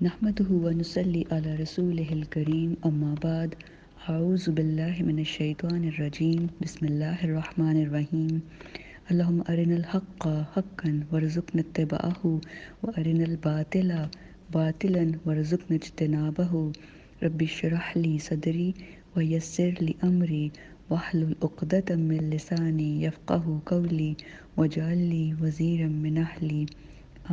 نحمده ونصلي على رسوله الكريم أما بعد أعوذ بالله من الشيطان الرجيم بسم الله الرحمن الرحيم اللهم أرنا الحق حقا وارزقنا اتباعه وأرنا الباطل باطلا وارزقنا اجتنابه رب اشرح لي صدري ويسر لي أمري واحلل عقدة من لساني يفقه قولي واجعل لي وزيرا من أهلي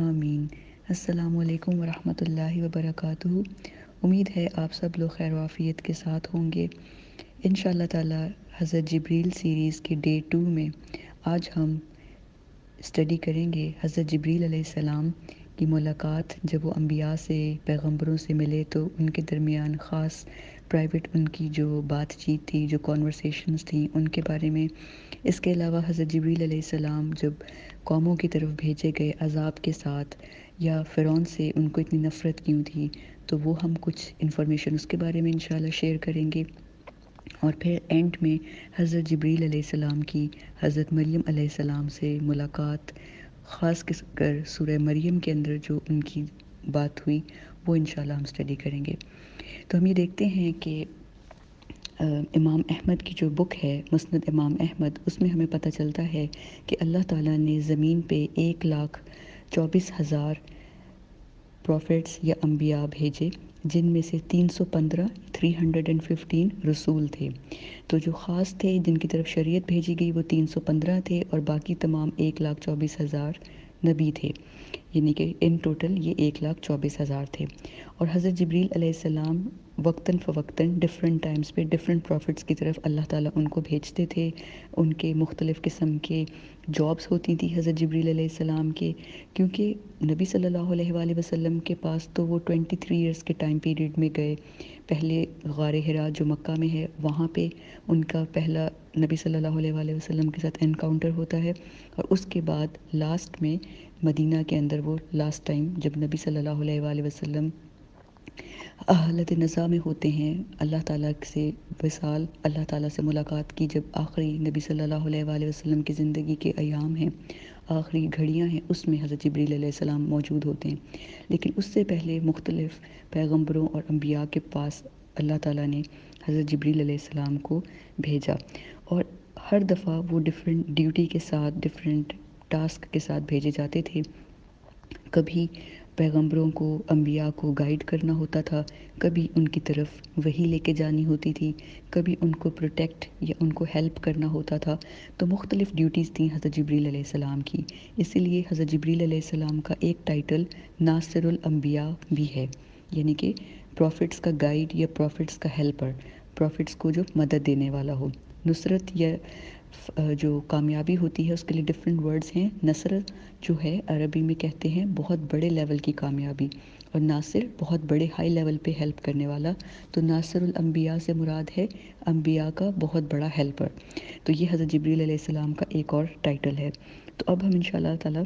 آمین۔ السلام علیکم ورحمۃ اللہ وبرکاتہ۔ امید ہے آپ سب لوگ خیر و عافیت کے ساتھ ہوں گے۔ انشاءاللہ تعالی حضرت جبریل سیریز کے ڈے 2 میں آج ہم اسٹڈی کریں گے حضرت جبریل علیہ السلام کی ملاقات جب وہ انبیاء سے پیغمبروں سے ملے تو ان کے درمیان خاص پرائیویٹ ان کی جو بات چیت تھی، جو کانورسیشنز تھیں، ان کے بارے میں۔ اس کے علاوہ حضرت جبریل علیہ السلام جب قوموں کی طرف بھیجے گئے عذاب کے ساتھ، یا فرعون سے ان کو اتنی نفرت کیوں تھی، تو وہ ہم کچھ انفارمیشن اس کے بارے میں انشاءاللہ شیئر کریں گے۔ اور پھر اینڈ میں حضرت جبریل علیہ السلام کی حضرت مریم علیہ السلام سے ملاقات، خاص کر سورہ مریم کے اندر جو ان کی بات ہوئی وہ انشاءاللہ ہم اسٹڈی کریں گے۔ تو ہم یہ دیکھتے ہیں کہ امام احمد کی جو بک ہے مسند امام احمد، اس میں ہمیں پتہ چلتا ہے کہ اللہ تعالیٰ نے زمین پہ 1,24,000 پروفٹس یا انبیاء بھیجے، جن میں سے 315 رسول تھے۔ تو جو خاص تھے جن کی طرف شریعت بھیجی گئی وہ 315 تھے، اور باقی تمام 1,24,000 نبی تھے، یعنی کہ ان ٹوٹل یہ 1,24,000 تھے۔ اور حضرت جبریل علیہ السلام وقتاً فوقتاً ڈفرینٹ ٹائمز پہ ڈفرینٹ پروفٹس کی طرف اللہ تعالیٰ ان کو بھیجتے تھے۔ ان کے مختلف قسم کے جابس ہوتی تھی حضرت جبریل علیہ السلام کے، کیونکہ نبی صلی اللہ علیہ وآلہ وسلم کے پاس تو وہ 23 ایئرس کے ٹائم پیریڈ میں گئے۔ پہلے غار حرا جو مکہ میں ہے وہاں پہ ان کا پہلا نبی صلی اللہ علیہ وآلہ وسلم کے ساتھ انکاؤنٹر ہوتا ہے، اور اس کے بعد لاسٹ میں مدینہ کے اندر وہ لاسٹ ٹائم جب نبی صلی اللہ علیہ وآلہ وسلم حالت نزا میں ہوتے ہیں، اللہ تعالیٰ سے وصال، اللہ تعالیٰ سے ملاقات کی جب آخری نبی صلی اللہ علیہ وآلہ وسلم کی زندگی کے ایام ہیں، آخری گھڑیاں ہیں، اس میں حضرت جبریل علیہ السلام موجود ہوتے ہیں۔ لیکن اس سے پہلے مختلف پیغمبروں اور انبیاء کے پاس اللہ تعالیٰ نے حضرت جبریل علیہ السلام کو بھیجا، اور ہر دفعہ وہ ڈفرینٹ ڈیوٹی کے ساتھ، ڈفرینٹ ٹاسک کے ساتھ بھیجے جاتے تھے۔ کبھی پیغمبروں کو، انبیاء کو گائیڈ کرنا ہوتا تھا، کبھی ان کی طرف وحی لے کے جانی ہوتی تھی، کبھی ان کو پروٹیکٹ یا ان کو ہیلپ کرنا ہوتا تھا۔ تو مختلف ڈیوٹیز تھیں حضرت جبریل علیہ السلام کی۔ اسی لیے حضرت جبریل علیہ السلام کا ایک ٹائٹل ناصر الانبیاء بھی ہے، یعنی کہ پروفٹس کا گائیڈ یا پروفٹس کا ہیلپر، پروفٹس کو جو مدد دینے والا ہو۔ نصرت یا جو کامیابی ہوتی ہے اس کے لیے ڈفرینٹ ورڈز ہیں۔ نصر جو ہے عربی میں کہتے ہیں بہت بڑے لیول کی کامیابی، اور ناصر بہت بڑے ہائی لیول پہ ہیلپ کرنے والا۔ تو ناصر الانبیاء سے مراد ہے انبیاء کا بہت بڑا ہیلپر۔ تو یہ حضرت جبریل علیہ السلام کا ایک اور ٹائٹل ہے۔ تو اب ہم انشاءاللہ تعالیٰ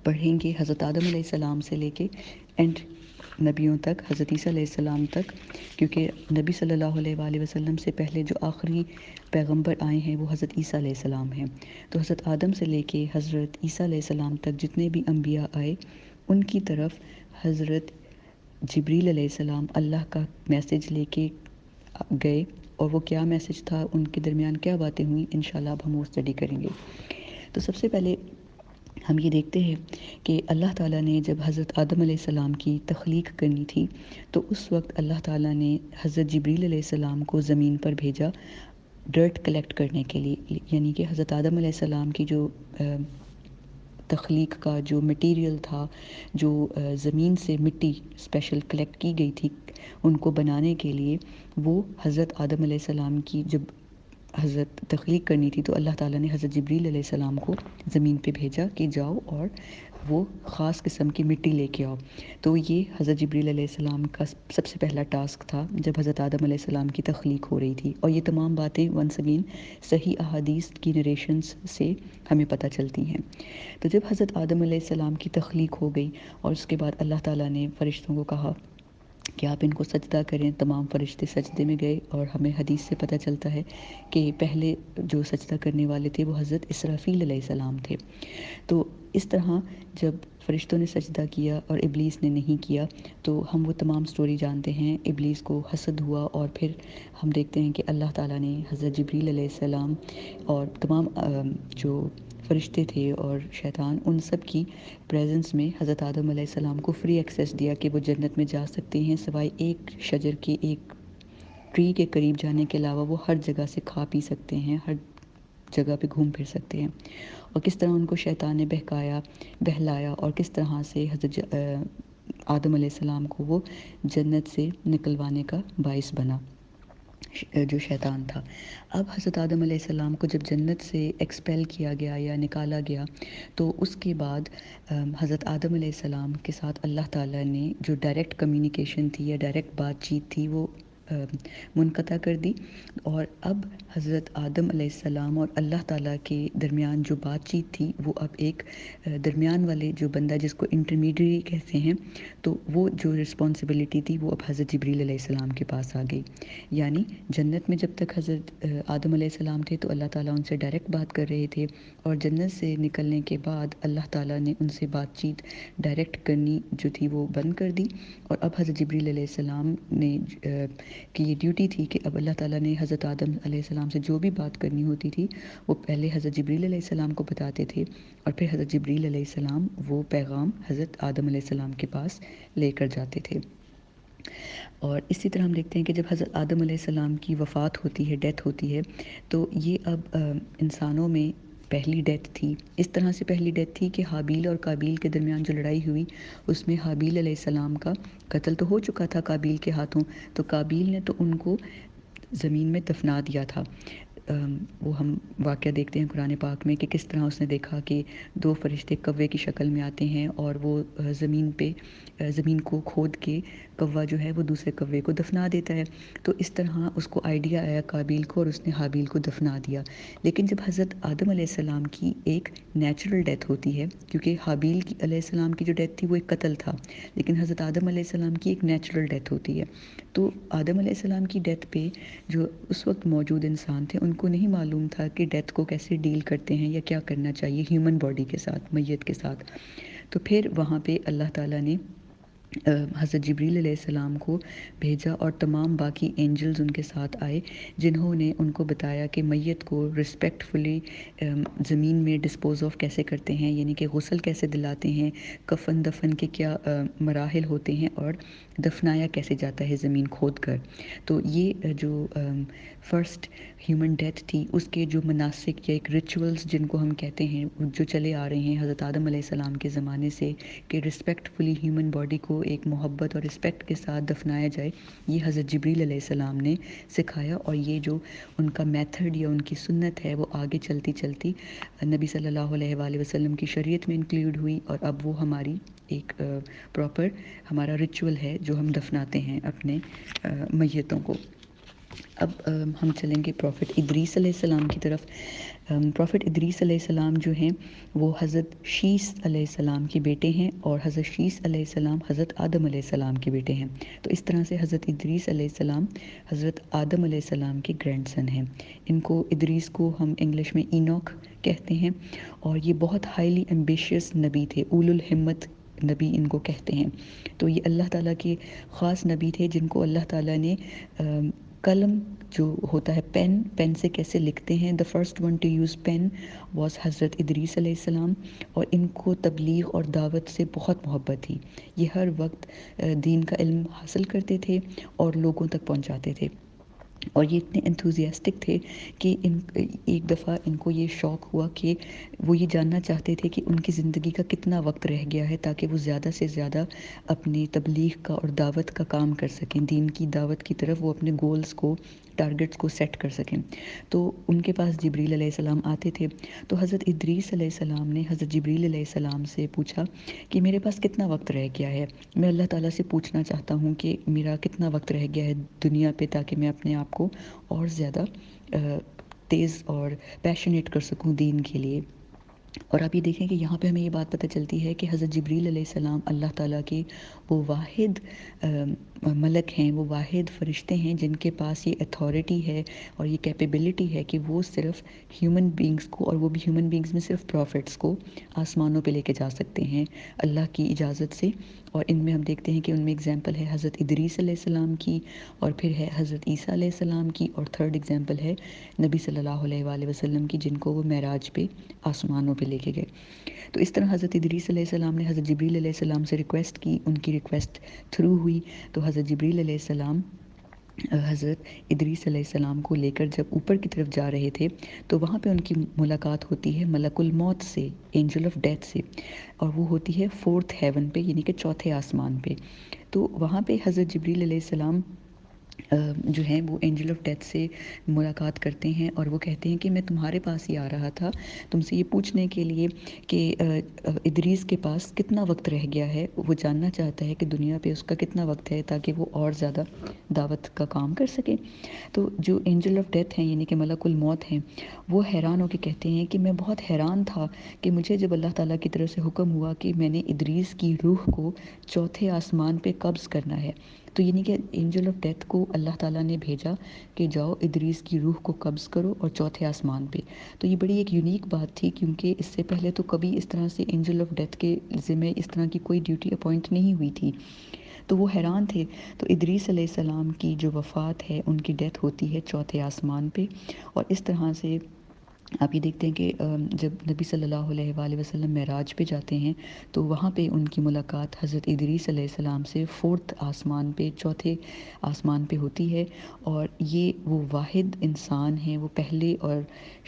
پڑھیں گے حضرت آدم علیہ السلام سے لے کے اینڈ نبیوں تک، حضرت عیسیٰ علیہ السلام تک، کیونکہ نبی صلی اللہ علیہ وآلہ وسلم سے پہلے جو آخری پیغمبر آئے ہیں وہ حضرت عیسیٰ علیہ السلام ہیں۔ تو حضرت آدم سے لے کے حضرت عیسیٰ علیہ السلام تک جتنے بھی انبیاء آئے ان کی طرف حضرت جبریل علیہ السلام اللہ کا میسج لے کے گئے، اور وہ کیا میسج تھا، ان کے درمیان کیا باتیں ہوئیں، انشاءاللہ اب ہم وہ اسٹڈی کریں گے۔ تو سب سے پہلے ہم یہ دیکھتے ہیں کہ اللہ تعالیٰ نے جب حضرت آدم علیہ السلام کی تخلیق کرنی تھی تو اس وقت اللہ تعالیٰ نے حضرت جبریل علیہ السلام کو زمین پر بھیجا ڈرٹ کلیکٹ کرنے کے لیے، یعنی کہ حضرت آدم علیہ السلام کی جو تخلیق کا جو مٹیریل تھا، جو زمین سے مٹی اسپیشل کلیکٹ کی گئی تھی ان کو بنانے کے لیے، وہ حضرت آدم علیہ السلام کی جب حضرت تخلیق کرنی تھی تو اللہ تعالیٰ نے حضرت جبریل علیہ السلام کو زمین پہ بھیجا کہ جاؤ اور وہ خاص قسم کی مٹی لے کے آؤ۔ تو یہ حضرت جبریل علیہ السلام کا سب سے پہلا ٹاسک تھا جب حضرت آدم علیہ السلام کی تخلیق ہو رہی تھی، اور یہ تمام باتیں ونس اگین صحیح احادیث کی نریشنز سے ہمیں پتہ چلتی ہیں۔ تو جب حضرت آدم علیہ السلام کی تخلیق ہو گئی اور اس کے بعد اللہ تعالیٰ نے فرشتوں کو کہا کہ آپ ان کو سجدہ کریں، تمام فرشتے سجدے میں گئے، اور ہمیں حدیث سے پتہ چلتا ہے کہ پہلے جو سجدہ کرنے والے تھے وہ حضرت اسرافیل علیہ السلام تھے۔ تو اس طرح جب فرشتوں نے سجدہ کیا اور ابلیس نے نہیں کیا، تو ہم وہ تمام سٹوری جانتے ہیں۔ ابلیس کو حسد ہوا اور پھر ہم دیکھتے ہیں کہ اللہ تعالیٰ نے حضرت جبریل علیہ السلام اور تمام جو فرشتے تھے اور شیطان، ان سب کی پریزنس میں حضرت آدم علیہ السلام کو فری ایکسیس دیا کہ وہ جنت میں جا سکتے ہیں، سوائے ایک شجر کے، ایک ٹری کے قریب جانے کے علاوہ وہ ہر جگہ سے کھا پی سکتے ہیں، ہر جگہ پہ گھوم پھر سکتے ہیں۔ اور کس طرح ان کو شیطان نے بہلایا اور کس طرح سے حضرت آدم علیہ السلام کو وہ جنت سے نکلوانے کا باعث بنا، جو شیطان تھا۔ اب حضرت آدم علیہ السلام کو جب جنت سے ایکسپیل کیا گیا یا نکالا گیا، تو اس کے بعد حضرت آدم علیہ السلام کے ساتھ اللہ تعالیٰ نے جو ڈائریکٹ کمیونیکیشن تھی یا ڈائریکٹ بات چیت تھی وہ منقطع کر دی، اور اب حضرت آدم علیہ السلام اور اللہ تعالیٰ کے درمیان جو بات چیت تھی وہ اب ایک درمیان والے جو بندہ جس کو انٹرمیڈیری کہتے ہیں، تو وہ جو رسپانسبلٹی تھی وہ اب حضرت جبریل علیہ السلام کے پاس آ گئی۔ یعنی جنت میں جب تک حضرت آدم علیہ السلام تھے تو اللہ تعالیٰ ان سے ڈائریکٹ بات کر رہے تھے، اور جنت سے نکلنے کے بعد اللہ تعالیٰ نے ان سے بات چیت ڈائریکٹ کرنی جو تھی وہ بند کر دی، اور اب حضرت جبریل علیہ السلام نے کی یہ ڈیوٹی تھی کہ اب اللہ تعالیٰ نے حضرت آدم علیہ السلام سے جو بھی بات کرنی ہوتی تھی وہ پہلے حضرت جبریل علیہ السلام کو بتاتے تھے، اور پھر حضرت جبریل علیہ السلام وہ پیغام حضرت آدم علیہ السلام کے پاس لے کر جاتے تھے۔ اور اسی طرح ہم دیکھتے ہیں کہ جب حضرت آدم علیہ السلام کی وفات ہوتی ہے، ڈیتھ ہوتی ہے، تو یہ اب انسانوں میں پہلی ڈیتھ تھی۔ اس طرح سے پہلی ڈیتھ تھی کہ حابیل اور قابیل کے درمیان جو لڑائی ہوئی، اس میں حابیل علیہ السلام کا قتل تو ہو چکا تھا قابیل کے ہاتھوں، تو قابیل نے تو ان کو زمین میں دفنا دیا تھا۔ وہ ہم واقعہ دیکھتے ہیں قرآن پاک میں کہ کس طرح اس نے دیکھا کہ دو فرشتے کوے کی شکل میں آتے ہیں اور وہ زمین کو کھود کے کوا جو ہے وہ دوسرے کوے کو دفنا دیتا ہے۔ تو اس طرح اس کو آئیڈیا آیا قابیل کو، اور اس نے حابیل کو دفنا دیا۔ لیکن جب حضرت آدم علیہ السلام کی ایک نیچرل ڈیتھ ہوتی ہے، کیونکہ حابیل علیہ السلام کی جو ڈیتھ تھی وہ ایک قتل تھا، لیکن حضرت آدم علیہ السلام کی ایک نیچرل ڈیتھ ہوتی ہے، تو آدم علیہ السلام کی ڈیتھ پہ جو اس وقت موجود انسان تھے ان کو نہیں معلوم تھا کہ ڈیتھ کو کیسے ڈیل کرتے ہیں یا کیا کرنا چاہیے ہیومن باڈی کے ساتھ، میت کے ساتھ۔ تو پھر وہاں پہ اللہ تعالیٰ نے حضرت جبریل علیہ السلام کو بھیجا، اور تمام باقی اینجلز ان کے ساتھ آئے، جنہوں نے ان کو بتایا کہ میت کو رسپیکٹفلی زمین میں ڈسپوز آف کیسے کرتے ہیں، یعنی کہ غسل کیسے دلاتے ہیں، کفن دفن کے کیا مراحل ہوتے ہیں، اور دفنایا کیسے جاتا ہے زمین کھود کر۔ تو یہ جو فرسٹ ہیومن ڈیتھ تھی اس کے جو مناسک یا ایک ریچولز جن کو ہم کہتے ہیں جو چلے آ رہے ہیں حضرت آدم علیہ السلام کے زمانے سے، کہ رسپیکٹفلی ہیومن باڈی کو ایک محبت اور رسپیکٹ کے ساتھ دفنایا جائے، یہ حضرت جبریل علیہ السلام نے سکھایا، اور یہ جو ان کا میتھڈ یا ان کی سنت ہے وہ آگے چلتی چلتی نبی صلی اللہ علیہ وآلہ وسلم کی شریعت میں انکلوڈ ہوئی، اور اب وہ ہماری ایک پراپر ہمارا ریچول ہے جو ہم دفناتے ہیں اپنے میتوں کو۔ اب ہم چلیں گے پروفٹ ادریس علیہ السلام کی طرف۔ پروفٹ ادریس علیہ السلام جو ہیں وہ حضرت شیس علیہ السلام کے بیٹے ہیں، اور حضرت شیس علیہ السلام حضرت آدم علیہ السلام کے بیٹے ہیں۔ تو اس طرح سے حضرت ادریس علیہ السلام حضرت آدم علیہ السلام کے گرینڈ سن ہیں۔ ان کو ادریس کو ہم انگلش میں اینوک کہتے ہیں، اور یہ بہت ہائیلی ایمبیشیس نبی تھے، اولو الہمت نبی ان کو کہتے ہیں۔ تو یہ اللہ تعالیٰ کے خاص نبی تھے جن کو اللہ تعالیٰ نے قلم جو ہوتا ہے پین سے کیسے لکھتے ہیں، the first one to use pen was حضرت ادریس علیہ السلام، اور ان کو تبلیغ اور دعوت سے بہت محبت تھی۔ یہ ہر وقت دین کا علم حاصل کرتے تھے اور لوگوں تک پہنچاتے تھے، اور یہ اتنے انتھوزیاسٹک تھے کہ ایک دفعہ ان کو یہ شوق ہوا کہ وہ یہ جاننا چاہتے تھے کہ ان کی زندگی کا کتنا وقت رہ گیا ہے تاکہ وہ زیادہ سے زیادہ اپنی تبلیغ کا اور دعوت کا کام کر سکیں، دین کی دعوت کی طرف وہ اپنے گولز کو، ٹارگٹس کو سیٹ کر سکیں۔ تو ان کے پاس جبریل علیہ السلام آتے تھے، تو حضرت ادریس علیہ السلام نے حضرت جبریل علیہ السلام سے پوچھا کہ میرے پاس کتنا وقت رہ گیا ہے، میں اللہ تعالیٰ سے پوچھنا چاہتا ہوں کہ میرا کتنا وقت رہ گیا ہے دنیا پہ تاکہ میں اپنے آپ کو اور زیادہ تیز اور پیشنیٹ کر سکوں دین کے لیے۔ اور آپ یہ دیکھیں کہ یہاں پہ ہمیں یہ بات پتہ چلتی ہے کہ حضرت جبریل علیہ السلام اللہ تعالیٰ کے وہ واحد ملک ہیں، وہ واحد فرشتے ہیں جن کے پاس یہ اتھارٹی ہے اور یہ کیپیبلٹی ہے کہ وہ صرف ہیومن بینگز کو، اور وہ بھی ہیومن بینگز میں صرف پروفٹس کو آسمانوں پہ لے کے جا سکتے ہیں اللہ کی اجازت سے۔ اور ان میں ہم دیکھتے ہیں کہ ان میں اگزامپل ہے حضرت ادریس علیہ السلام کی، اور پھر ہے حضرت عیسیٰ علیہ السلام کی، اور تھرڈ اگزامپل ہے نبی صلی اللہ علیہ وآلہ وسلم کی، جن کو وہ معراج پہ آسمانوں پہ لے کے گئے۔ تو اس طرح حضرت ادریس علیہ السلام نے حضرت جبریل علیہ السلام سے ریکویسٹ کی، ان کی ریکویسٹ تھرو ہوئی، تو حضرت جبریل علیہ السلام حضرت ادریس علیہ السلام کو لے کر جب اوپر کی طرف جا رہے تھے تو وہاں پہ ان کی ملاقات ہوتی ہے ملک الموت سے، اینجل آف ڈیتھ سے، اور وہ ہوتی ہے فورتھ ہیون پہ، یعنی کہ چوتھے آسمان پہ۔ تو وہاں پہ حضرت جبریل علیہ السلام جو ہیں وہ اینجل آف ڈیتھ سے ملاقات کرتے ہیں، اور وہ کہتے ہیں کہ میں تمہارے پاس ہی آ رہا تھا تم سے یہ پوچھنے کے لیے کہ ادریس کے پاس کتنا وقت رہ گیا ہے، وہ جاننا چاہتا ہے کہ دنیا پہ اس کا کتنا وقت ہے تاکہ وہ اور زیادہ دعوت کا کام کر سکے۔ تو جو اینجل آف ڈیتھ ہیں یعنی کہ ملک الموت ہیں، وہ حیران ہو کے کہتے ہیں کہ میں بہت حیران تھا کہ مجھے جب اللہ تعالیٰ کی طرف سے حکم ہوا کہ میں نے ادریس کی روح کو چوتھے آسمان پہ قبض کرنا ہے، تو یعنی کہ اینجل آف ڈیتھ کو اللہ تعالیٰ نے بھیجا کہ جاؤ ادریس کی روح کو قبض کرو اور چوتھے آسمان پہ۔ تو یہ بڑی ایک یونیک بات تھی، کیونکہ اس سے پہلے تو کبھی اس طرح سے اینجل آف ڈیتھ کے ذمے اس طرح کی کوئی ڈیوٹی اپوائنٹ نہیں ہوئی تھی۔ تو وہ حیران تھے۔ تو ادریس علیہ السلام کی جو وفات ہے، ان کی ڈیتھ ہوتی ہے چوتھے آسمان پہ، اور اس طرح سے آپ یہ دیکھتے ہیں کہ جب نبی صلی اللہ علیہ وآلہ وسلم معراج پہ جاتے ہیں تو وہاں پہ ان کی ملاقات حضرت ادریس علیہ السلام سے فورتھ آسمان پہ، چوتھے آسمان پہ ہوتی ہے، اور یہ وہ واحد انسان ہیں، وہ پہلے اور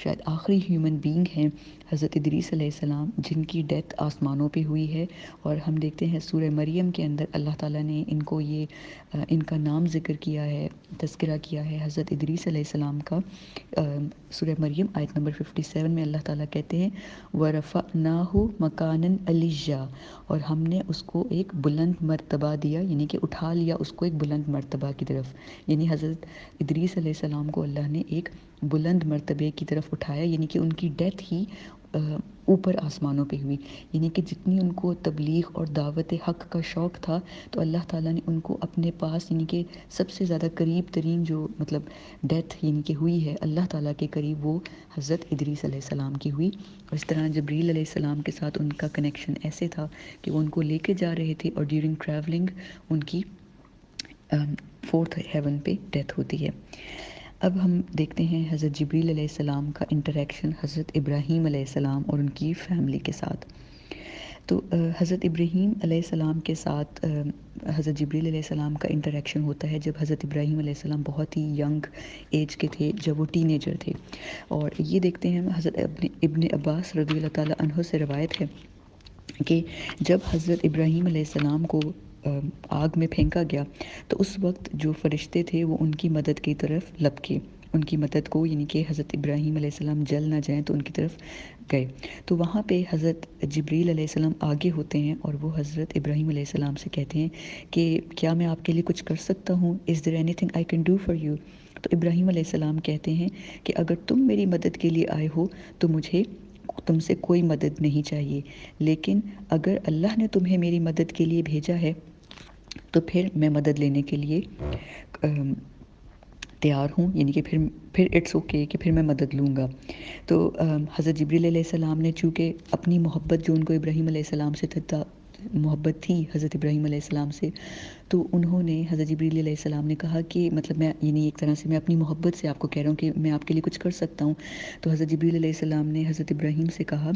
شاید آخری ہیومن بینگ ہیں حضرت ادریس علیہ السلام، جن کی ڈیتھ آسمانوں پہ ہوئی ہے۔ اور ہم دیکھتے ہیں سورہ مریم کے اندر اللہ تعالیٰ نے ان کو یہ ان کا نام ذکر کیا ہے، تذکرہ کیا ہے حضرت ادریس علیہ السلام کا۔ سورہ مریم آیت نمبر 57 میں اللہ تعالیٰ کہتے ہیں وَرَفَعْنَاهُ مَكَانًا عَلِيًّا، اور ہم نے اس کو ایک بلند مرتبہ دیا، یعنی کہ اٹھا لیا اس کو ایک بلند مرتبہ کی طرف، یعنی حضرت ادریس علیہ السلام کو اللہ نے ایک بلند مرتبے کی طرف اٹھایا، یعنی کہ ان کی ڈیتھ ہی اوپر آسمانوں پہ ہوئی۔ یعنی کہ جتنی ان کو تبلیغ اور دعوت حق کا شوق تھا تو اللہ تعالیٰ نے ان کو اپنے پاس، یعنی کہ سب سے زیادہ قریب ترین جو مطلب ڈیتھ یعنی کہ ہوئی ہے اللہ تعالیٰ کے قریب، وہ حضرت ادریس علیہ السلام کی ہوئی۔ اور اس طرح جبریل علیہ السلام کے ساتھ ان کا کنیکشن ایسے تھا کہ وہ ان کو لے کے جا رہے تھے، اور ڈیورنگ ٹریولنگ ان کی فورتھ ہیون پہ ڈیتھ ہوتی ہے۔ اب ہم دیکھتے ہیں حضرت جبریل علیہ السلام کا انٹریکشن حضرت ابراہیم علیہ السلام اور ان کی فیملی کے ساتھ۔ تو حضرت ابراہیم علیہ السلام کے ساتھ حضرت جبریل علیہ السلام کا انٹریکشن ہوتا ہے جب حضرت ابراہیم علیہ السلام بہت ہی ینگ ایج کے تھے، جب وہ ٹین ایجر تھے۔ اور یہ دیکھتے ہیں حضرت ابن عباس رضی اللہ تعالیٰ عنہ سے روایت ہے کہ جب حضرت ابراہیم علیہ السلام کو آگ میں پھینکا گیا تو اس وقت جو فرشتے تھے وہ ان کی مدد کی طرف لپکے، ان کی مدد کو، یعنی کہ حضرت ابراہیم علیہ السلام جل نہ جائیں تو ان کی طرف گئے۔ تو وہاں پہ حضرت جبریل علیہ السلام آگے ہوتے ہیں اور وہ حضرت ابراہیم علیہ السلام سے کہتے ہیں کہ کیا میں آپ کے لیے کچھ کر سکتا ہوں؟ Is there anything I can do for you؟ تو ابراہیم علیہ السلام کہتے ہیں کہ اگر تم میری مدد کے لیے آئے ہو تو مجھے تم سے کوئی مدد نہیں چاہیے، لیکن اگر اللہ نے تمہیں میری مدد کے لیے بھیجا ہے تو پھر میں مدد لینے کے لیے تیار ہوں، یعنی کہ پھر اٹس اوکے کہ پھر میں مدد لوں گا۔ تو حضرت جبریل علیہ السلام نے چونکہ اپنی محبت جو ان کو ابراہیم علیہ السلام سے محبت تھی حضرت ابراہیم علیہ السلام سے، تو انہوں نے حضرت جبریل علیہ السلام نے کہا کہ مطلب میں یعنی ایک طرح سے میں اپنی محبت سے آپ کو کہہ رہا ہوں کہ میں آپ کے لیے کچھ کر سکتا ہوں۔ تو حضرت جبریل علیہ السلام نے حضرت ابراہیم سے کہا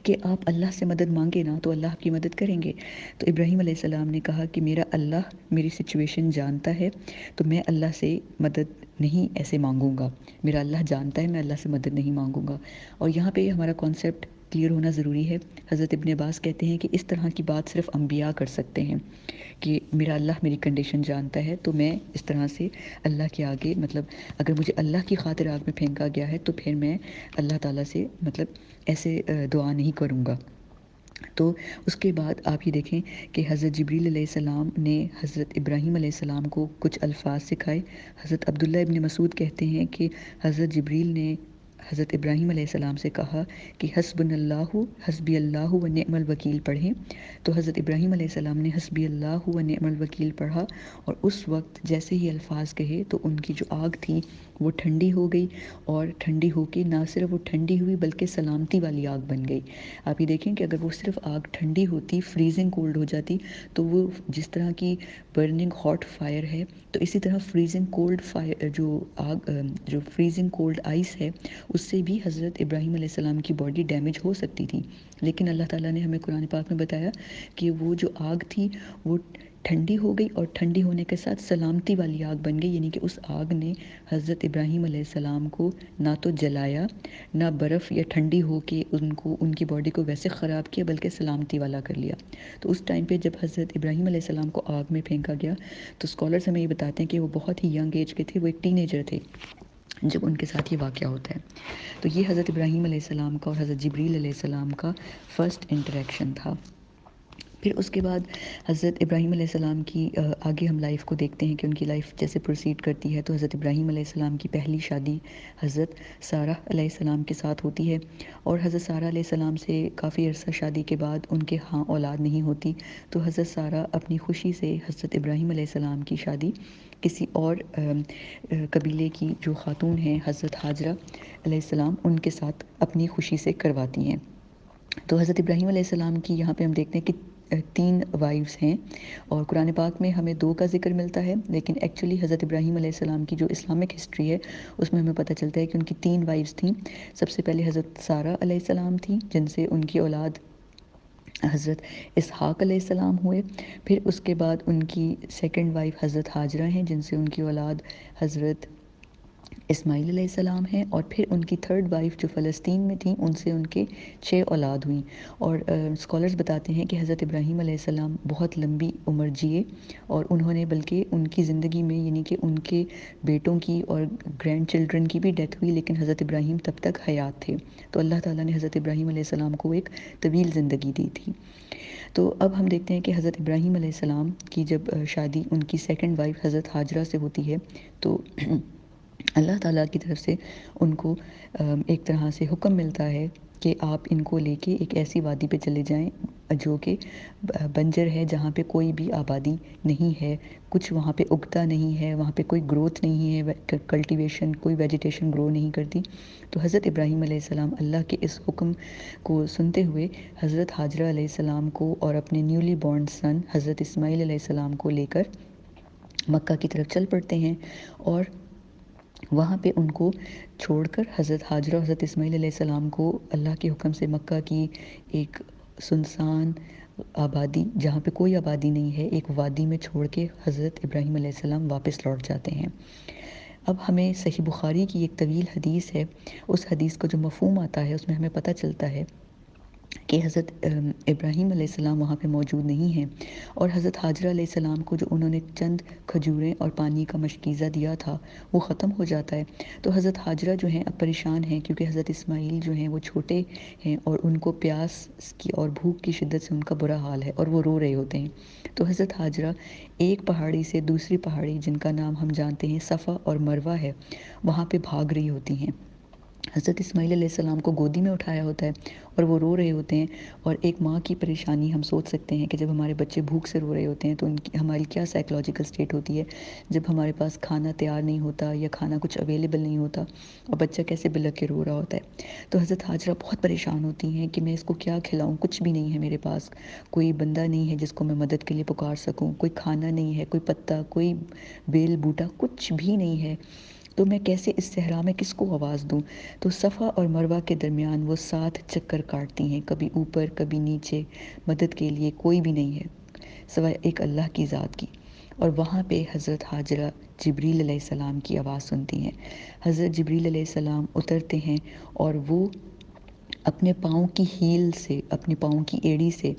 کہ آپ اللہ سے مدد مانگے نا تو اللہ آپ کی مدد کریں گے۔ تو ابراہیم علیہ السلام نے کہا کہ میرا اللہ میری سچویشن جانتا ہے، تو میں اللہ سے مدد نہیں ایسے مانگوں گا، میرا اللہ جانتا ہے میں اللہ سے مدد نہیں مانگوں گا۔ اور یہاں پہ ہمارا کانسیپٹ کلیئر ہونا ضروری ہے۔ حضرت ابن عباس کہتے ہیں کہ اس طرح کی بات صرف انبیاء کر سکتے ہیں کہ میرا اللہ میری کنڈیشن جانتا ہے، تو میں اس طرح سے اللہ کے آگے مطلب اگر مجھے اللہ کی خاطر آگ میں پھینکا گیا ہے تو پھر میں اللہ تعالیٰ سے مطلب ایسے دعا نہیں کروں گا۔ تو اس کے بعد آپ یہ دیکھیں کہ حضرت جبریل علیہ السلام نے حضرت ابراہیم علیہ السلام کو کچھ الفاظ سکھائے۔ حضرت عبداللہ ابن مسعود کہتے ہیں کہ حضرت جبریل نے حضرت ابراہیم علیہ السلام سے کہا کہ حسبنا اللہ حسبی اللہ و نعم الوکیل پڑھیں، تو حضرت ابراہیم علیہ السلام نے حسبی اللہ و نعم الوکیل پڑھا، اور اس وقت جیسے ہی الفاظ کہے تو ان کی جو آگ تھی وہ ٹھنڈی ہو گئی، اور ٹھنڈی ہو کے نہ صرف وہ ٹھنڈی ہوئی بلکہ سلامتی والی آگ بن گئی۔ آپ یہ دیکھیں کہ اگر وہ صرف آگ ٹھنڈی ہوتی، فریزنگ کولڈ ہو جاتی، تو وہ جس طرح کی برننگ ہاٹ فائر ہے، تو اسی طرح فریزنگ کولڈ فائر جو فریزنگ کولڈ آئس ہے، اس سے بھی حضرت ابراہیم علیہ السلام کی باڈی ڈیمیج ہو سکتی تھی۔ لیکن اللہ تعالیٰ نے ہمیں قرآن پاک میں بتایا کہ وہ جو آگ تھی وہ ٹھنڈی ہو گئی، اور ٹھنڈی ہونے کے ساتھ سلامتی والی آگ بن گئی، یعنی کہ اس آگ نے حضرت ابراہیم علیہ السلام کو نہ تو جلایا، نہ برف یا ٹھنڈی ہو کے ان کی باڈی کو ویسے خراب کیا، بلکہ سلامتی والا کر لیا۔ تو اس ٹائم پہ جب حضرت ابراہیم علیہ السلام کو آگ میں پھینکا گیا، تو اسکالرز ہمیں یہ بتاتے ہیں کہ وہ بہت ہی ینگ ایج کے تھے، وہ ایک ٹین ایجر تھے جب ان کے ساتھ یہ واقعہ ہوتا ہے۔ تو یہ حضرت ابراہیم علیہ السلام کا اور حضرت جبریل علیہ السلام کا فرسٹ انٹریکشن تھا۔ پھر اس کے بعد حضرت ابراہیم علیہ السلام کی آگے ہم لائف کو دیکھتے ہیں کہ ان کی لائف جیسے پروسیڈ کرتی ہے، تو حضرت ابراہیم علیہ السلام کی پہلی شادی حضرت سارہ علیہ السلام کے ساتھ ہوتی ہے، اور حضرت سارہ علیہ السلام سے کافی عرصہ شادی کے بعد ان کے ہاں اولاد نہیں ہوتی، تو حضرت سارہ اپنی خوشی سے حضرت ابراہیم علیہ السلام کی شادی کسی اور قبیلے کی جو خاتون ہیں حضرت حاجرہ علیہ السلام، ان کے ساتھ اپنی خوشی سے کرواتی ہیں۔ تو حضرت ابراہیم علیہ السلام کی یہاں پہ ہم دیکھتے ہیں کہ 3 وائفز ہیں، اور قرآن پاک میں ہمیں 2 کا ذکر ملتا ہے، لیکن ایکچولی حضرت ابراہیم علیہ السلام کی جو اسلامک ہسٹری ہے اس میں ہمیں پتہ چلتا ہے کہ ان کی 3 وائفز تھیں۔ سب سے پہلے حضرت سارہ علیہ السلام تھیں، جن سے ان کی اولاد حضرت اسحاق علیہ السلام ہوئے۔ پھر اس کے بعد ان کی سیکنڈ وائف حضرت حاجرہ ہیں، جن سے ان کی اولاد حضرت اسماعیل علیہ السلام ہیں، اور پھر ان کی تھرڈ وائف جو فلسطین میں تھیں، ان سے ان کے 6 اولاد ہوئیں۔ اور اسکالرز بتاتے ہیں کہ حضرت ابراہیم علیہ السلام بہت لمبی عمر جیے، اور انہوں نے بلکہ ان کی زندگی میں یعنی کہ ان کے بیٹوں کی اور گرینڈ چلڈرن کی بھی ڈیتھ ہوئی، لیکن حضرت ابراہیم تب تک حیات تھے، تو اللہ تعالیٰ نے حضرت ابراہیم علیہ السلام کو ایک طویل زندگی دی تھی۔ تو اب ہم دیکھتے ہیں کہ حضرت ابراہیم علیہ السلام کی جب شادی ان کی سیکنڈ وائف حضرت حاجرہ سے ہوتی ہے، تو اللہ تعالیٰ کی طرف سے ان کو ایک طرح سے حکم ملتا ہے کہ آپ ان کو لے کے ایک ایسی وادی پہ چلے جائیں جو کہ بنجر ہے، جہاں پہ کوئی بھی آبادی نہیں ہے، کچھ وہاں پہ اگتا نہیں ہے، وہاں پہ کوئی گروتھ نہیں ہے، کلٹیویشن کوئی ویجیٹیشن گرو نہیں کرتی۔ تو حضرت ابراہیم علیہ السلام اللہ کے اس حکم کو سنتے ہوئے حضرت حاجرہ علیہ السلام کو اور اپنے نیولی بورن سن حضرت اسماعیل علیہ السلام کو لے کر مکہ کی طرف چل پڑتے ہیں، اور وہاں پہ ان کو چھوڑ کر حضرت حاجرہ حضرت اسماعیل علیہ السلام کو اللہ کے حکم سے مکہ کی ایک سنسان آبادی جہاں پہ کوئی آبادی نہیں ہے، ایک وادی میں چھوڑ کے حضرت ابراہیم علیہ السلام واپس لوٹ جاتے ہیں۔ اب ہمیں صحیح بخاری کی ایک طویل حدیث ہے، اس حدیث کا جو مفہوم آتا ہے اس میں ہمیں پتہ چلتا ہے کہ حضرت ابراہیم علیہ السلام وہاں پہ موجود نہیں ہیں، اور حضرت حاجرہ علیہ السلام کو جو انہوں نے چند کھجوریں اور پانی کا مشکیزہ دیا تھا وہ ختم ہو جاتا ہے۔ تو حضرت حاجرہ جو ہیں اب پریشان ہیں، کیونکہ حضرت اسماعیل جو ہیں وہ چھوٹے ہیں، اور ان کو پیاس کی اور بھوک کی شدت سے ان کا برا حال ہے، اور وہ رو رہے ہوتے ہیں۔ تو حضرت حاجرہ ایک پہاڑی سے دوسری پہاڑی، جن کا نام ہم جانتے ہیں صفا اور مروہ ہے، وہاں پہ بھاگ رہی ہوتی ہیں۔ حضرت اسماعیل علیہ السلام کو گودی میں اٹھایا ہوتا ہے اور وہ رو رہے ہوتے ہیں، اور ایک ماں کی پریشانی ہم سوچ سکتے ہیں کہ جب ہمارے بچے بھوک سے رو رہے ہوتے ہیں تو ہماری کیا سائیکلوجیکل سٹیٹ ہوتی ہے، جب ہمارے پاس کھانا تیار نہیں ہوتا یا کھانا کچھ اویلیبل نہیں ہوتا اور بچہ کیسے بلک کے رو رہا ہوتا ہے۔ تو حضرت حاجرہ بہت پریشان ہوتی ہیں کہ میں اس کو کیا کھلاؤں، کچھ بھی نہیں ہے میرے پاس، کوئی بندہ نہیں ہے جس کو میں مدد کے لیے پکار سکوں، کوئی کھانا نہیں ہے، کوئی پتا، کوئی بیل بوٹا، کچھ بھی نہیں ہے، تو میں کیسے اس صحرا میں کس کو آواز دوں؟ تو صفا اور مروہ کے درمیان وہ 7 چکر کاٹتی ہیں، کبھی اوپر کبھی نیچے، مدد کے لیے کوئی بھی نہیں ہے سوائے ایک اللہ کی ذات کی۔ اور وہاں پہ حضرت حاجرہ جبریل علیہ السلام کی آواز سنتی ہیں۔ حضرت جبریل علیہ السلام اترتے ہیں، اور وہ اپنے پاؤں کی ہیل سے، اپنے پاؤں کی ایڑی سے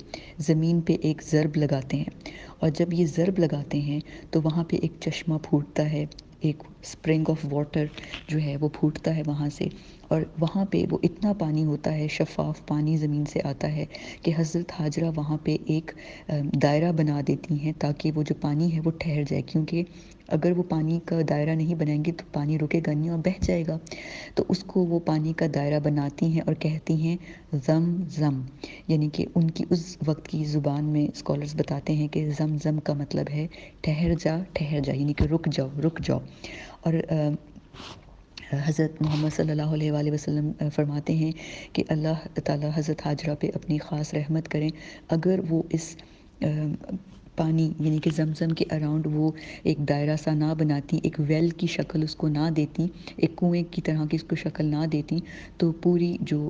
زمین پہ ایک ضرب لگاتے ہیں، اور جب یہ ضرب لگاتے ہیں تو وہاں پہ ایک چشمہ پھوٹتا ہے، ایک اسپرنگ آف واٹر جو ہے وہ پھوٹتا ہے وہاں سے، اور وہاں پہ وہ اتنا پانی ہوتا ہے، شفاف پانی زمین سے آتا ہے کہ حضرت حاجرہ وہاں پہ ایک دائرہ بنا دیتی ہیں تاکہ وہ جو پانی ہے وہ ٹھہر جائے، کیونکہ اگر وہ پانی کا دائرہ نہیں بنائیں گے تو پانی رکے گا نہیں اور بہہ جائے گا۔ تو اس کو وہ پانی کا دائرہ بناتی ہیں اور کہتی ہیں زم زم، یعنی کہ ان کی اس وقت کی زبان میں اسکالرز بتاتے ہیں کہ زم زم کا مطلب ہے ٹھہر جا ٹھہر جا، یعنی کہ رک جاؤ رک جاؤ۔ اور حضرت محمد صلی اللہ علیہ وآلہ وسلم فرماتے ہیں کہ اللہ تعالیٰ حضرت حاجرہ پہ اپنی خاص رحمت کریں، اگر وہ اس پانی یعنی کہ زمزم کے اراؤنڈ وہ ایک دائرہ سا نہ بناتی، ایک ویل کی شکل اس کو نہ دیتی، ایک کنویں کی طرح کی اس کو شکل نہ دیتی، تو پوری جو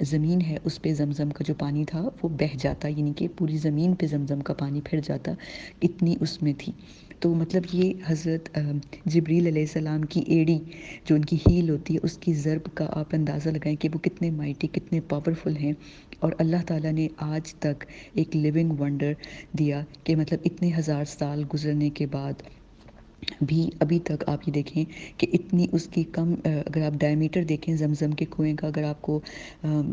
زمین ہے اس پہ زمزم کا جو پانی تھا وہ بہہ جاتا، یعنی کہ پوری زمین پہ زمزم کا پانی پھر جاتا، اتنی اس میں تھی۔ تو مطلب یہ حضرت جبریل علیہ السلام کی ایڑی جو ان کی ہیل ہوتی ہے اس کی ضرب کا آپ اندازہ لگائیں کہ وہ کتنے مائٹی، کتنے پاورفل ہیں، اور اللہ تعالیٰ نے آج تک ایک لیونگ ونڈر دیا کہ مطلب اتنے ہزار سال گزرنے کے بعد بھی ابھی تک آپ یہ دیکھیں کہ اتنی اس کی کم، اگر آپ ڈائمیٹر دیکھیں زمزم کے کنویں کا، اگر آپ کو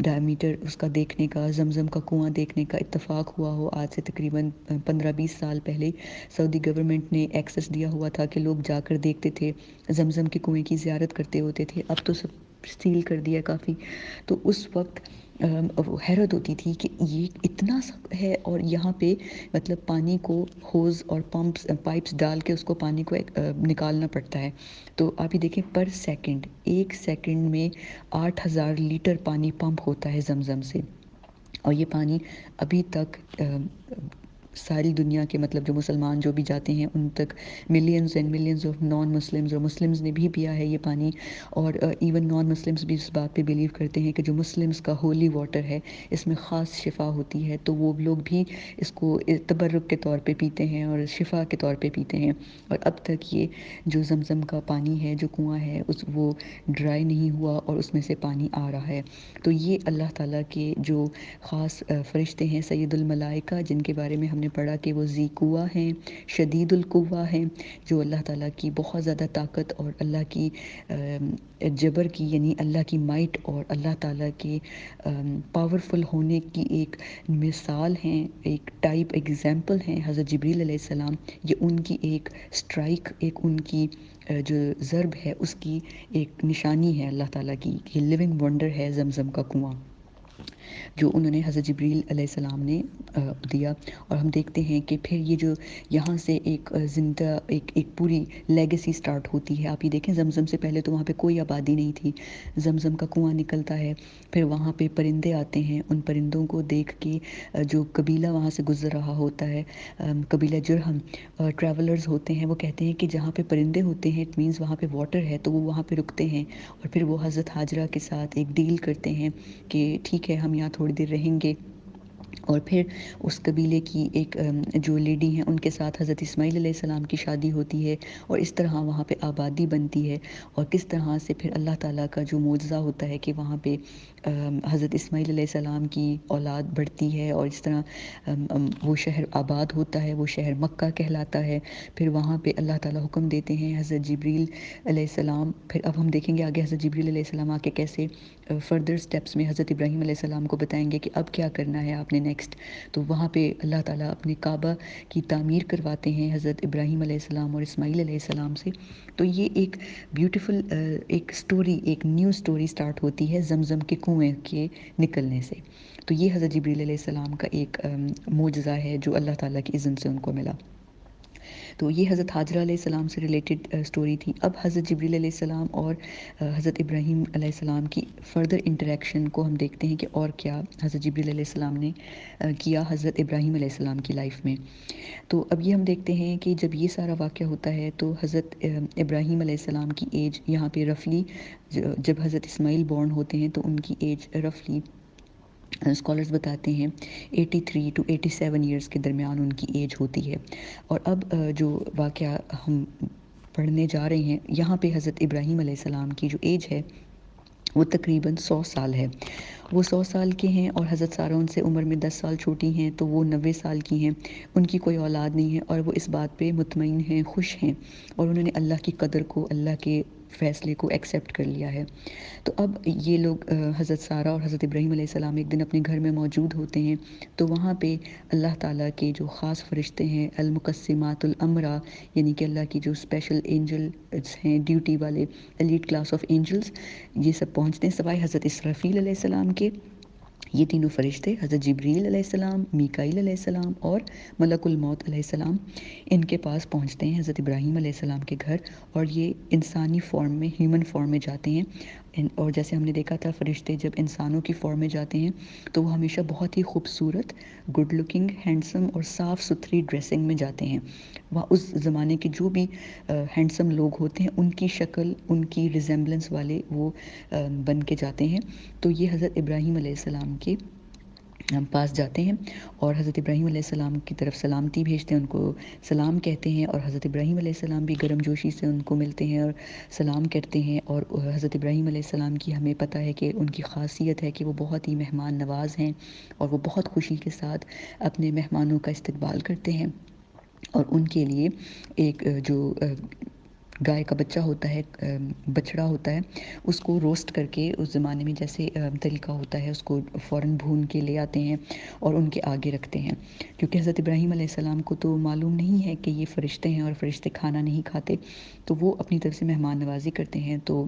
ڈائمیٹر اس کا دیکھنے کا، زمزم کا کنواں دیکھنے کا اتفاق ہوا ہو آج سے تقریباً 15-20 سال پہلے، سعودی گورنمنٹ نے ایکسس دیا ہوا تھا کہ لوگ جا کر دیکھتے تھے، زمزم کے کنویں کی زیارت کرتے ہوتے تھے، اب تو سب سیل کر دیا کافی۔ تو اس وقت حیرت ہوتی تھی کہ یہ اتنا سخت ہے اور یہاں پہ مطلب پانی کو ہوز اور پائپس ڈال کے اس کو پانی کو نکالنا پڑتا ہے۔ تو آپ یہ دیکھیں پر سیکنڈ، ایک سیکنڈ میں 8,000 لیٹر پانی پمپ ہوتا ہے زمزم سے، اور یہ پانی ابھی تک ساری دنیا کے مطلب جو مسلمان جو بھی جاتے ہیں ان تک millions and millions of non Muslims اور مسلمز نے بھی پیا ہے یہ پانی، اور ایون نان مسلمز بھی اس بات پہ بلیو کرتے ہیں کہ جو مسلمز کا ہولی واٹر ہے اس میں خاص شفا ہوتی ہے، تو وہ لوگ بھی اس کو تبرک کے طور پہ پیتے ہیں اور شفا کے طور پہ پیتے ہیں، اور اب تک یہ جو زمزم کا پانی ہے جو کنواں ہے وہ ڈرائی نہیں ہوا اور اس میں سے پانی آ رہا ہے۔ تو یہ اللہ تعالیٰ کے جو خاص فرشتے ہیں سید الملائکہ، جن کے بارے میں ہم نے پڑھا کہ وہ ذی قوہ ہیں، شدید القوہ ہیں، جو اللہ تعالیٰ کی بہت زیادہ طاقت اور اللہ کی جبر کی یعنی اللہ کی مائٹ اور اللہ تعالیٰ کے پاورفل ہونے کی ایک مثال ہیں، ایک ٹائپ ایگزامپل ہیں حضرت جبریل علیہ السلام۔ یہ ان کی ایک اسٹرائک، ایک ان کی جو ضرب ہے اس کی ایک نشانی ہے اللہ تعالیٰ کی، یہ لیونگ ونڈر ہے زمزم کا کنواں جو انہوں نے حضرت جبریل علیہ السلام نے دیا۔ اور ہم دیکھتے ہیں کہ پھر یہ جو یہاں سے ایک زندہ ایک پوری لیگیسی سٹارٹ ہوتی ہے۔ آپ یہ دیکھیں زمزم سے پہلے تو وہاں پہ کوئی آبادی نہیں تھی، زمزم کا کنواں نکلتا ہے، پھر وہاں پہ پرندے آتے ہیں، ان پرندوں کو دیکھ کے جو قبیلہ وہاں سے گزر رہا ہوتا ہے، قبیلہ جرہم، ٹریولرز ہوتے ہیں، وہ کہتے ہیں کہ جہاں پہ پرندے ہوتے ہیں اٹ مینس وہاں پہ واٹر ہے، تو وہ وہاں پہ رکتے ہیں، اور پھر وہ حضرت حاجرہ کے ساتھ ایک ڈیل کرتے ہیں کہ ٹھیک ہے ہم یہاں تھوڑی دیر رہیں گے، اور پھر اس قبیلے کی ایک جو لیڈی ہیں ان کے ساتھ حضرت اسماعیل علیہ السلام کی شادی ہوتی ہے، اور اس طرح وہاں پہ آبادی بنتی ہے، اور کس طرح سے پھر اللہ تعالیٰ کا جو معجزہ ہوتا ہے کہ وہاں پہ حضرت اسماعیل علیہ السلام کی اولاد بڑھتی ہے، اور اس طرح وہ شہر آباد ہوتا ہے، وہ شہر مکہ کہلاتا ہے۔ پھر وہاں پہ اللہ تعالیٰ حکم دیتے ہیں حضرت جبریل علیہ السلام، پھر اب ہم دیکھیں گے آگے حضرت جبریل علیہ السلام آ کے کیسے فردر سٹیپس میں حضرت ابراہیم علیہ السلام کو بتائیں گے کہ اب کیا کرنا ہے آپ نے نیکسٹ۔ تو وہاں پہ اللہ تعالیٰ اپنے کعبہ کی تعمیر کرواتے ہیں حضرت ابراہیم علیہ السلام اور اسماعیل علیہ السلام سے۔ تو یہ ایک بیوٹیفل ایک سٹوری، ایک نیو سٹوری سٹارٹ ہوتی ہے زمزم کے کنویں کے نکلنے سے۔ تو یہ حضرت جبریل علیہ السلام کا ایک معجزہ ہے جو اللہ تعالیٰ کی اذن سے ان کو ملا۔ تو یہ حضرت حاجرہ علیہ السلام سے ریلیٹڈ سٹوری تھی۔ اب حضرت جبریل علیہ السلام اور حضرت ابراہیم علیہ السلام کی فردر انٹریکشن کو ہم دیکھتے ہیں کہ اور کیا حضرت جبریل علیہ السلام نے کیا حضرت ابراہیم علیہ السلام کی لائف میں۔ تو اب یہ ہم دیکھتے ہیں کہ جب یہ سارا واقعہ ہوتا ہے تو حضرت ابراہیم علیہ السلام کی ایج یہاں پہ رفلی، جب حضرت اسماعیل بورن ہوتے ہیں تو ان کی ایج رفلی اسکالرز بتاتے ہیں 83 to 87 ایئرس کے درمیان ان کی ایج ہوتی ہے۔ اور اب جو واقعہ ہم پڑھنے جا رہے ہیں یہاں پہ حضرت ابراہیم علیہ السلام کی جو ایج ہے وہ تقریباً 100 سال ہے۔ وہ 100 سال کے ہیں اور حضرت سارہ ان سے عمر میں 10 سال چھوٹی ہیں، تو وہ 90 سال کی ہیں۔ ان کی کوئی اولاد نہیں ہے اور وہ اس بات پہ مطمئن ہیں، خوش ہیں، اور انہوں نے اللہ کی قدر کو، اللہ کے فیصلے کو ایکسیپٹ کر لیا ہے۔ تو اب یہ لوگ حضرت سارہ اور حضرت ابراہیم علیہ السلام ایک دن اپنے گھر میں موجود ہوتے ہیں، تو وہاں پہ اللہ تعالیٰ کے جو خاص فرشتے ہیں، المقسمات الامرا، یعنی کہ اللہ کی جو اسپیشل اینجلس ہیں، ڈیوٹی والے، ایلیٹ کلاس آف اینجلس، یہ سب پہنچتے ہیں سوائے حضرت اسرافیل علیہ السلام کے۔ یہ تینوں فرشتے حضرت جبریل علیہ السلام، میکائیل علیہ السلام اور ملک الموت علیہ السلام ان کے پاس پہنچتے ہیں حضرت ابراہیم علیہ السلام کے گھر، اور یہ انسانی فارم میں، ہیومن فارم میں جاتے ہیں۔ اور جیسے ہم نے دیکھا تھا، فرشتے جب انسانوں کی فارم میں جاتے ہیں تو وہ ہمیشہ بہت ہی خوبصورت، گڈ لکنگ، ہینڈسم اور صاف ستھری ڈریسنگ میں جاتے ہیں۔ وہاں اس زمانے کے جو بھی ہینڈسم لوگ ہوتے ہیں، ان کی شکل، ان کی ریزمبلنس والے وہ بن کے جاتے ہیں۔ تو یہ حضرت ابراہیم علیہ السلام کے پاس جاتے ہیں اور حضرت ابراہیم علیہ السلام کی طرف سلامتی بھیجتے ہیں، ان کو سلام کہتے ہیں، اور حضرت ابراہیم علیہ السلام بھی گرم جوشی سے ان کو ملتے ہیں اور سلام کرتے ہیں۔ اور حضرت ابراہیم علیہ السلام کی ہمیں پتہ ہے کہ ان کی خاصیت ہے کہ وہ بہت ہی مہمان نواز ہیں، اور وہ بہت خوشی کے ساتھ اپنے مہمانوں کا استقبال کرتے ہیں، اور ان کے لیے ایک جو گائے کا بچہ ہوتا ہے، بچڑا ہوتا ہے، اس کو روسٹ کر کے، اس زمانے میں جیسے طریقہ ہوتا ہے، اس کو فوراً بھون کے لے آتے ہیں اور ان کے آگے رکھتے ہیں، کیونکہ حضرت ابراہیم علیہ السلام کو تو معلوم نہیں ہے کہ یہ فرشتے ہیں اور فرشتے کھانا نہیں کھاتے، تو وہ اپنی طرف سے مہمان نوازی کرتے ہیں۔ تو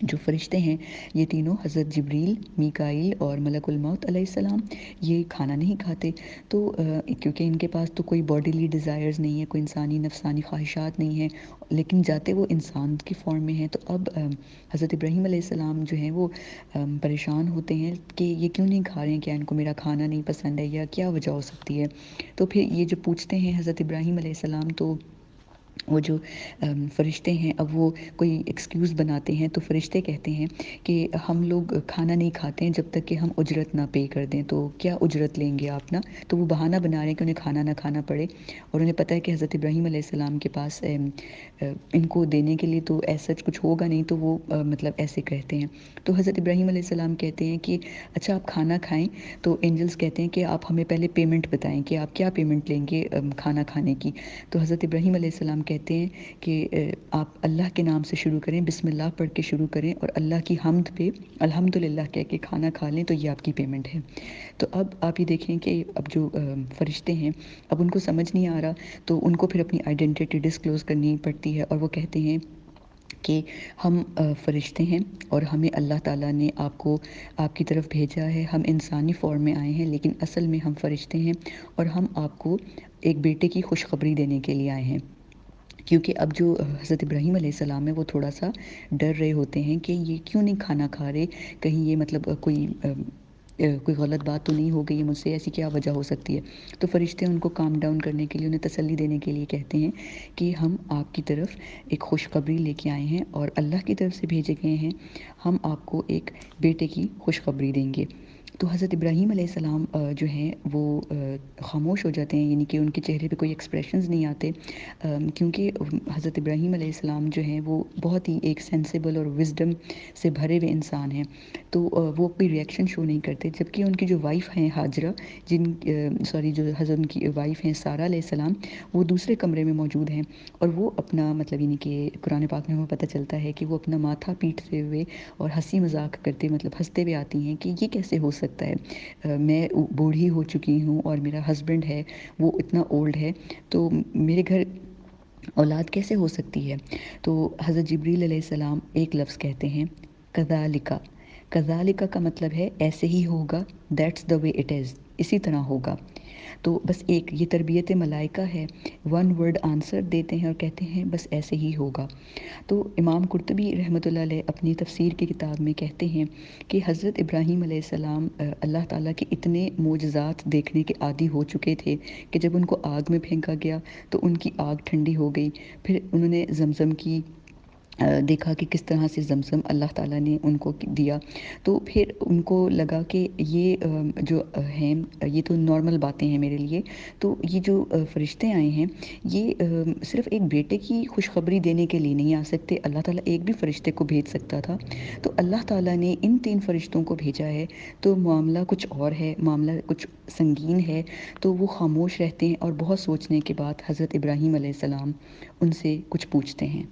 جو فرشتے ہیں یہ تینوں، حضرت جبریل، میکائیل اور ملک الموت علیہ السلام، یہ کھانا نہیں کھاتے، تو کیونکہ ان کے پاس تو کوئی باڈیلی ڈیزائرز نہیں ہے، کوئی انسانی نفسانی خواہشات نہیں ہیں، لیکن جاتے وہ انسان کی فارم میں ہیں۔ تو اب حضرت ابراہیم علیہ السلام جو ہیں وہ پریشان ہوتے ہیں کہ یہ کیوں نہیں کھا رہے ہیں، کیا ان کو میرا کھانا نہیں پسند ہے، یا کیا وجہ ہو سکتی ہے؟ تو پھر یہ جو پوچھتے ہیں حضرت ابراہیم علیہ السلام، تو وہ جو فرشتے ہیں اب وہ کوئی ایکسکیوز بناتے ہیں، تو فرشتے کہتے ہیں کہ ہم لوگ کھانا نہیں کھاتے ہیں جب تک کہ ہم اجرت نہ پے کر دیں، تو کیا اجرت لیں گے آپ نا؟ تو وہ بہانہ بنا رہے ہیں کہ انہیں کھانا نہ کھانا پڑے، اور انہیں پتہ ہے کہ حضرت ابراہیم علیہ السلام کے پاس ان کو دینے کے لیے تو ایسا کچھ ہوگا نہیں، تو وہ مطلب ایسے کہتے ہیں۔ تو حضرت ابراہیم علیہ السلام کہتے ہیں کہ اچھا آپ کھانا کھائیں، تو اینجلس کہتے ہیں کہ آپ ہمیں پہلے پیمنٹ بتائیں کہ آپ کیا پیمنٹ لیں گے کھانا کھانے کی۔ تو حضرت ابراہیم علیہ السلام کہتے ہیں کہ آپ اللہ کے نام سے شروع کریں، بسم اللہ پڑھ کے شروع کریں، اور اللہ کی حمد پہ الحمدللہ کہہ کے کھانا کھا لیں، تو یہ آپ کی پیمنٹ ہے۔ تو اب آپ یہ دیکھیں کہ اب جو فرشتے ہیں، اب ان کو سمجھ نہیں آ رہا، تو ان کو پھر اپنی آئیڈینٹی ڈسکلوز کرنی پڑتی ہے، اور وہ کہتے ہیں کہ ہم فرشتے ہیں اور ہمیں اللہ تعالیٰ نے آپ کی طرف بھیجا ہے، ہم انسانی فارم میں آئے ہیں، لیکن اصل میں ہم فرشتے ہیں، اور ہم آپ کو ایک بیٹے کی خوشخبری دینے کے لیے آئے ہیں۔ کیونکہ اب جو حضرت ابراہیم علیہ السلام ہے وہ تھوڑا سا ڈر رہے ہوتے ہیں کہ یہ کیوں نہیں کھانا کھا رہے، کہیں یہ مطلب کوئی غلط بات تو نہیں ہو گئی ہے مجھ سے، ایسی کیا وجہ ہو سکتی ہے؟ تو فرشتے ان کو کام ڈاؤن کرنے کے لیے، انہیں تسلی دینے کے لیے کہتے ہیں کہ ہم آپ کی طرف ایک خوشخبری لے کے آئے ہیں، اور اللہ کی طرف سے بھیجے گئے ہیں، ہم آپ کو ایک بیٹے کی خوشخبری دیں گے۔ تو حضرت ابراہیم علیہ السلام جو ہیں وہ خاموش ہو جاتے ہیں، یعنی کہ ان کے چہرے پہ کوئی ایکسپریشنز نہیں آتے، کیونکہ حضرت ابراہیم علیہ السلام جو ہیں وہ بہت ہی ایک سینسیبل اور وزڈم سے بھرے ہوئے انسان ہیں، تو وہ کوئی ریئیکشن شو نہیں کرتے، جبکہ ان کی جو وائف ہیں ہاجرہ، جو حضرت ان کی وائف ہیں سارہ علیہ السلام، وہ دوسرے کمرے میں موجود ہیں، اور وہ اپنا مطلب یعنی کہ قرآن پاک میں ہمیں پتہ چلتا ہے کہ وہ اپنا ماتھا پیٹتے ہوئے اور ہنسی مذاق کرتے، مطلب ہنستے ہوئے آتی ہیں کہ یہ کیسے ہو سکتا ہے، میں بوڑھی ہو چکی ہوں اور میرا ہسبینڈ ہے وہ اتنا اولڈ ہے، تو میرے گھر اولاد کیسے ہو سکتی ہے؟ تو حضرت جبریل علیہ السلام ایک لفظ کہتے ہیں، کذالک۔ کذالک کا مطلب ہے ایسے ہی ہوگا، that's the way it is, اسی طرح ہوگا۔ تو بس ایک یہ تربیت ملائکہ ہے، ون ورڈ آنسر دیتے ہیں اور کہتے ہیں بس ایسے ہی ہوگا۔ تو امام قرطبی رحمۃ اللہ علیہ اپنی تفسیر کی کتاب میں کہتے ہیں کہ حضرت ابراہیم علیہ السلام اللہ تعالیٰ کے اتنے معجزات دیکھنے کے عادی ہو چکے تھے کہ جب ان کو آگ میں پھینکا گیا تو ان کی آگ ٹھنڈی ہو گئی، پھر انہوں نے زمزم کی دیکھا کہ کس طرح سے زمزم اللہ تعالیٰ نے ان کو دیا، تو پھر ان کو لگا کہ یہ جو ہیں یہ تو نارمل باتیں ہیں میرے لیے، تو یہ جو فرشتے آئے ہیں یہ صرف ایک بیٹے کی خوشخبری دینے کے لیے نہیں آ سکتے، اللہ تعالیٰ ایک بھی فرشتے کو بھیج سکتا تھا، تو اللہ تعالیٰ نے ان 3 فرشتوں کو بھیجا ہے، تو معاملہ کچھ اور ہے، معاملہ کچھ سنگین ہے، تو وہ خاموش رہتے ہیں اور بہت سوچنے کے بعد حضرت ابراہیم علیہ السلام ان سے کچھ پوچھتے ہیں۔